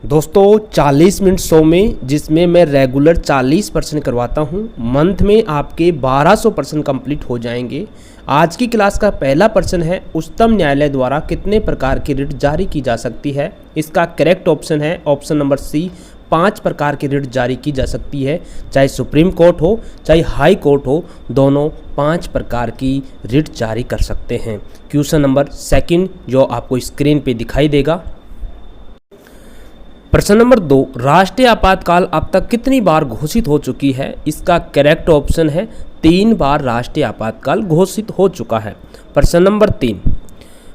दोस्तों 40 minute show में जिसमें मैं रेगुलर 40% करवाता हूं, मंथ में आपके 1200% कंप्लीट हो जाएंगे। आज की क्लास का पहला प्रश्न है, उच्चतम न्यायालय द्वारा कितने प्रकार की रिट जारी की जा सकती है। इसका करेक्ट ऑप्शन है ऑप्शन नंबर सी, 5 प्रकार की रिट जारी की जा सकती है। चाहे सुप्रीम कोर्ट हो चाहे हाई कोर्ट हो, दोनों 5 प्रकार की रिट जारी कर सकते हैं। क्वेश्चन नंबर सेकंड जो आपको स्क्रीन पे दिखाई देगा। प्रश्न नंबर 2, राष्ट्रीय आपातकाल अब तक कितनी बार घोषित हो चुकी है। इसका करेक्ट ऑप्शन है 3 बार राष्ट्रीय आपातकाल घोषित हो चुका है। प्रश्न नंबर 3,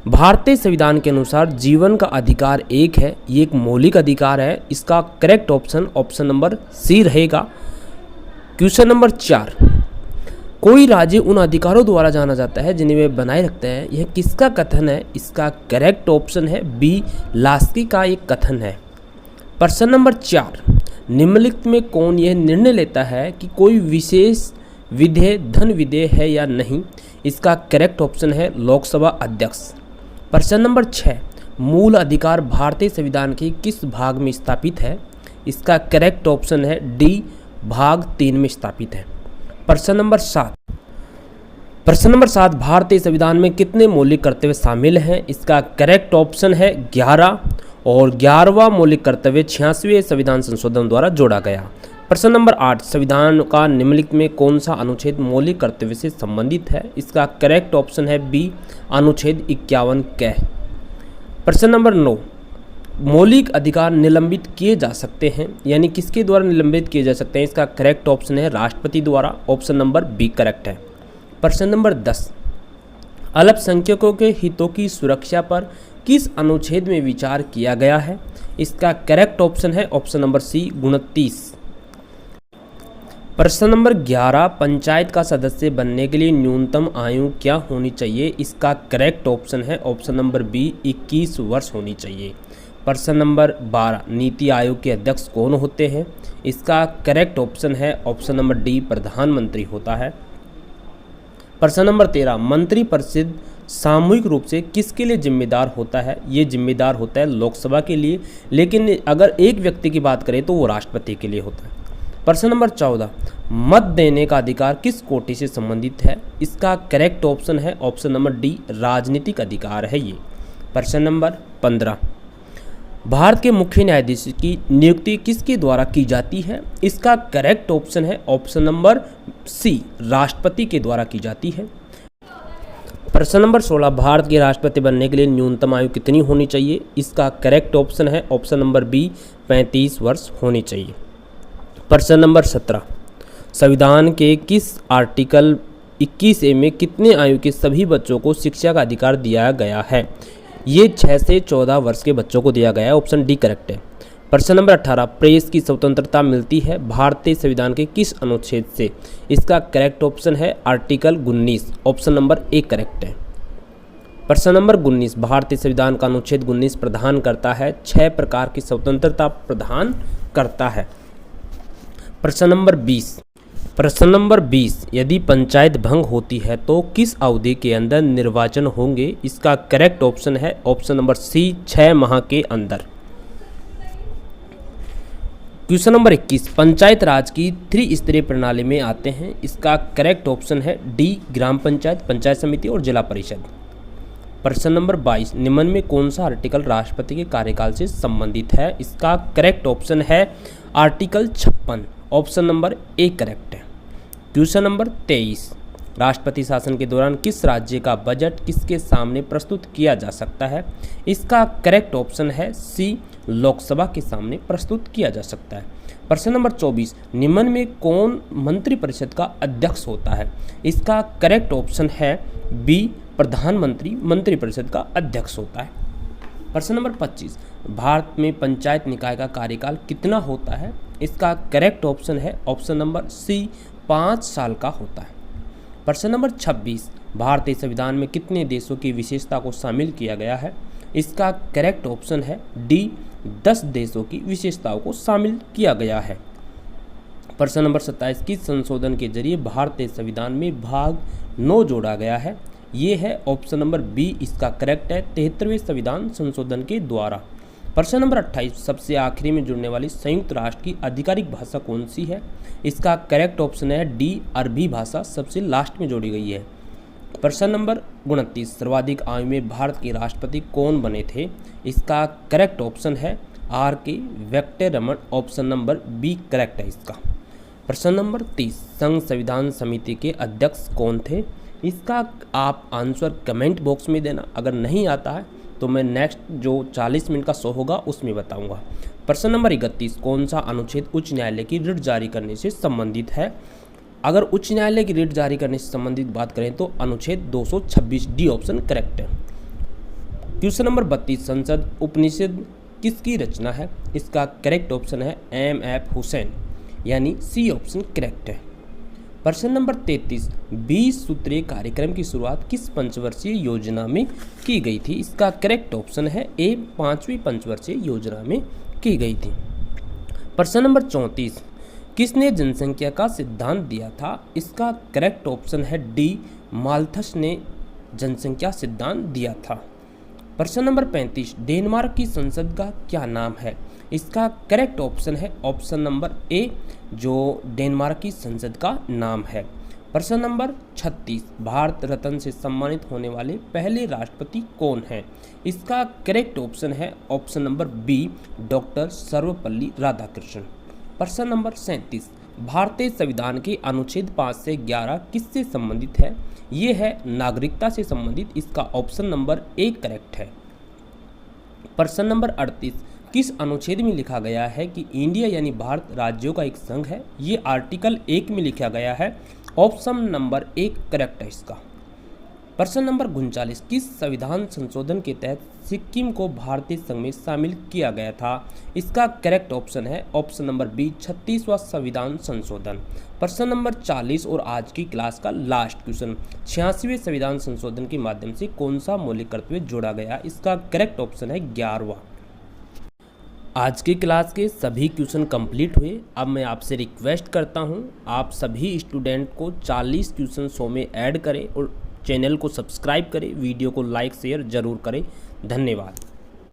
भारतीय संविधान के अनुसार जीवन का अधिकार एक है, ये एक मौलिक अधिकार है। इसका correct option option number C रहेगा। क्वेश्चन नंबर 4, कोई राज्य उन अधिकारों द्वारा जाना जाता है जिन्हें वे बनाए रखते हैं, यह किसका कथन है। इसका करेक्ट ऑप्शन है बी, लास्की का एक कथन है। प्रश्न नंबर 4, निम्नलिखित में कौन यह निर्णय लेता है कि कोई विशेष विधेय धन विधेय है या नहीं। इसका करेक्ट ऑप्शन है लोकसभा अध्यक्ष। प्रश्न नंबर 6, मूल अधिकार भारतीय संविधान के किस भाग में स्थापित है। इसका करेक्ट ऑप्शन है डी, भाग 3 में स्थापित है। प्रश्न नंबर 7, भारतीय संविधान में कितने मौलिक कर्तव्य शामिल हैं। इसका करेक्ट ऑप्शन है 11 और 11वां मौलिक कर्तव्य 86वें संविधान संशोधन द्वारा जोड़ा गया। प्रश्न नंबर 8, संविधान का निम्नलिखित में कौन सा अनुच्छेद मौलिक कर्तव्य से संबंधित है। इसका करेक्ट ऑप्शन है बी, अनुच्छेद 51 क। प्रश्न नंबर 9, मौलिक अधिकार निलंबित किए जा सकते हैं, यानी किसके द्वारा निलंबित किए जा सकते हैं। इसका करेक्ट ऑप्शन है राष्ट्रपति द्वारा। ऑप्शन नंबर बी करेक्ट है। प्रश्न नंबर 10, अल्पसंख्यकों के हितों की सुरक्षा पर किस अनुच्छेद में विचार किया गया है। इसका करेक्ट ऑप्शन है ऑप्शन नंबर सी, 29। प्रश्न नंबर 11, पंचायत का सदस्य बनने के लिए न्यूनतम आयु क्या होनी चाहिए। इसका करेक्ट ऑप्शन है ऑप्शन नंबर बी, 21 वर्ष होनी चाहिए। प्रश्न नंबर 12, नीति आयोग के अध्यक्ष कौन होते हैं। इसका करेक्ट ऑप्शन है ऑप्शन नंबर डी, प्रधानमंत्री होता है। प्रश्न नंबर 13, मंत्री परिषद सामूहिक रूप से किसके लिए जिम्मेदार होता है। ये जिम्मेदार होता है लोकसभा के लिए, लेकिन अगर एक व्यक्ति की बात करें तो वो राष्ट्रपति के लिए होता है। प्रश्न नंबर 14, मत देने का अधिकार किस कोटि से संबंधित है। इसका करेक्ट ऑप्शन है ऑप्शन नंबर डी, राजनीतिक अधिकार है ये। प्रश्न नंबर 15, भारत के मुख्य न्यायाधीश की नियुक्ति किसके द्वारा की जाती है। इसका करेक्ट ऑप्शन है ऑप्शन नंबर सी, राष्ट्रपति के द्वारा की जाती है। प्रश्न नंबर 16, भारत के राष्ट्रपति बनने के लिए न्यूनतम आयु कितनी होनी चाहिए। इसका करेक्ट ऑप्शन है ऑप्शन नंबर बी, 35 वर्ष होनी चाहिए। प्रश्न नंबर 17, संविधान के किस आर्टिकल 21A में कितने आयु के सभी बच्चों को शिक्षा का अधिकार दिया गया है। ये 6 से 14 वर्ष के बच्चों को दिया गया है। ऑप्शन डी करेक्ट है। प्रश्न नंबर 18, प्रेस की स्वतंत्रता मिलती है भारतीय संविधान के किस अनुच्छेद से। इसका करेक्ट ऑप्शन है article 19। Option number A correct है। प्रश्न नंबर 19, भारतीय संविधान का अनुच्छेद 19 प्रदान करता है 6 प्रकार की स्वतंत्रता प्रदान करता है। प्रश्न नंबर 20, यदि पंचायत भंग होती है तो किस अवधि के अंदर निर्वाचन होंगे। इसका करेक्ट ऑप्शन है ऑप्शन नंबर सी, 6 माह के अंदर। क्वेश्चन नंबर 21, पंचायत राज की त्रिस्तरीय प्रणाली में आते हैं। इसका करेक्ट ऑप्शन है डी, ग्राम पंचायत, पंचायत समिति और जिला परिषद। प्रश्न नंबर 22, निम्न में कौन सा आर्टिकल राष्ट्रपति के कार्यकाल से संबंधित है। इसका करेक्ट ऑप्शन है article 56। Option number A correct है। क्वेश्चन नंबर 23, राष्ट्रपति शासन के दौरान किस राज्य का बजट किसके सामने प्रस्तुत किया जा सकता है। इसका करेक्ट ऑप्शन है सी, लोकसभा के सामने प्रस्तुत किया जा सकता है। प्रश्न नंबर 24, निम्न में कौन मंत्रिपरिषद का अध्यक्ष होता है। इसका करेक्ट ऑप्शन है बी, प्रधानमंत्री मंत्रिपरिषद का अध्यक्ष होता है। प्रश्न नंबर 25, भारत में पंचायत निकाय का कार्यकाल कितना होता है। इसका करेक्ट ऑप्शन है ऑप्शन नंबर सी, 5 साल का होता है। प्रश्न नंबर 26, भारतीय संविधान में कितने देशों की विशेषता को शामिल किया गया है। इसका करेक्ट ऑप्शन है डी, 10 देशों की विशेषताओं को शामिल किया गया है। प्रश्न नंबर 27, किस संशोधन के जरिए भारतीय संविधान में भाग 9 जोड़ा गया है। ये है ऑप्शन नंबर बी, इसका करेक्ट है 73वें संविधान संशोधन के द्वारा। प्रश्न नंबर 28, सबसे आखिरी में जुड़ने वाली संयुक्त राष्ट्र की आधिकारिक भाषा कौन सी है? इसका करेक्ट ऑप्शन है डी, अरबी भाषा सबसे लास्ट में जोड़ी गई है। प्रश्न नंबर 29, सर्वाधिक आयु में भारत के राष्ट्रपति कौन बने थे? इसका करेक्ट ऑप्शन है R K Venkataraman, option number B correct है इसका। प्रश्न नंबर 30, संघ संविधान समिति के अध्यक्ष कौन थे? इसका आप आंसर कमेंट बॉक्स में देना, अगर नहीं आता है तो मैं नेक्स्ट जो 40 मिनट का शो होगा उसमें बताऊंगा। प्रश्न नंबर 31, कौन सा अनुच्छेद उच्च न्यायालय की रिट जारी करने से संबंधित है? अगर उच्च न्यायालय की रिट जारी करने से संबंधित बात करें तो अनुच्छेद 226 डी ऑप्शन करेक्ट है। क्वेश्चन नंबर 32, संसद उपनिषद किसकी रचना है? इसका करेक्ट ऑप्शन है एम.एफ. हुसैन, यानी सी ऑप्शन करेक्ट है। प्रश्न नंबर 33, 20 सूत्रीय कार्यक्रम की शुरुआत किस पंचवर्षीय योजना में की गई थी? इसका करेक्ट ऑप्शन है ए, 5वीं पंचवर्षीय योजना में की गई थी। प्रश्न नंबर 34, किसने जनसंख्या का सिद्धांत दिया था? इसका करेक्ट ऑप्शन है डी, माल्थस ने जनसंख्या सिद्धांत दिया था। प्रश्न नंबर 35, डेनमार्क की संसद का क्या नाम है? इसका करेक्ट ऑप्शन है ऑप्शन नंबर ए, जो डेनमार्क की संसद का नाम है। प्रश्न नंबर 36, भारत रत्न से सम्मानित होने वाले पहले राष्ट्रपति कौन हैं? इसका करेक्ट ऑप्शन है option number B, doctor Sarvepalli Radhakrishnan. प्रश्न नंबर 37, भारतीय संविधान के अनुच्छेद 5 से 11 किससे संबंधित है? ये है नागरिकता से संबंधित, इसका ऑप्शन नंबर ए करेक्ट है। प्रश्न नंबर 38, किस अनुच्छेद में लिखा गया है कि इंडिया यानी भारत राज्यों का एक संघ है? ये आर्टिकल 1 में लिखा गया है, ऑप्शन नंबर 1 करेक्ट है इसका। प्रश्न नंबर 39, किस संविधान संशोधन के तहत सिक्किम को भारतीय संघ में शामिल किया गया था? इसका करेक्ट ऑप्शन है ऑप्शन नंबर बी, 36वां संविधान संशोधन। प्रश्न नंबर 40 और आज की क्लास का लास्ट क्वेश्चन, 86वें संविधान संशोधन के माध्यम से कौन सा मौलिक कर्तव्य जोड़ा गया? इसका करेक्ट ऑप्शन है 11वां। आज की क्लास के सभी क्वेश्चन कंप्लीट हुए। अब मैं आपसे रिक्वेस्ट करता हूं, आप सभी स्टूडेंट को 40 क्वेश्चन शो में ऐड करें और चैनल को सब्सक्राइब करें, वीडियो को लाइक शेयर जरूर करें। धन्यवाद।